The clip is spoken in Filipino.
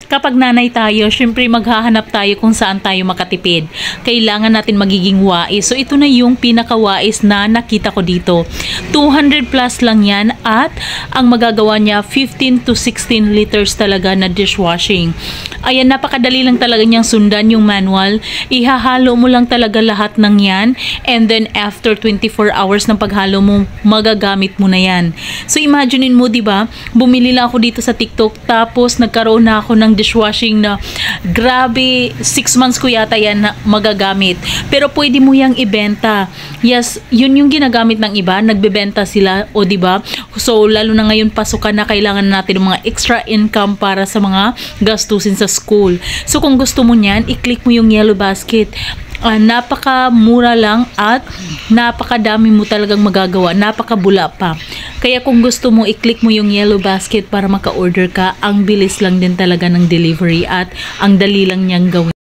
kapag nanay tayo, syempre maghahanap tayo kung saan tayo makatipid. Kailangan natin magiging wais. So ito na yung pinaka-wais na nakita ko dito. 200 plus lang yan at ang magagawa niya 15 to 16 liters talaga na dishwashing. Ayan, napakadali lang talaga niyang sundan yung manual. Ihahalo mo lang talaga lahat ng yan and then after 24 hours ng paghalo mo, magagamit mo na yan. So imaginein mo, diba? Bumili lang ako dito sa TikTok tapos nagkaroon na ako ng dishwashing na grabe, 6 months ko yata yan na magagamit. Pero pwede mo yang ibenta. Yes, yun yung ginagamit ng iba, nagbebenta sila, o diba? So lalo na ngayon pasukan na, kailangan natin ng mga extra income para sa mga gastusin sa school. So kung gusto mo niyan, i-click mo yung yellow basket. Napakamura lang at napakadami mo talagang magagawa, napakabula pa. Kaya kung gusto mo, i-click mo yung yellow basket para maka-order ka. Ang bilis lang din talaga ng delivery at ang dali lang niyang gawin.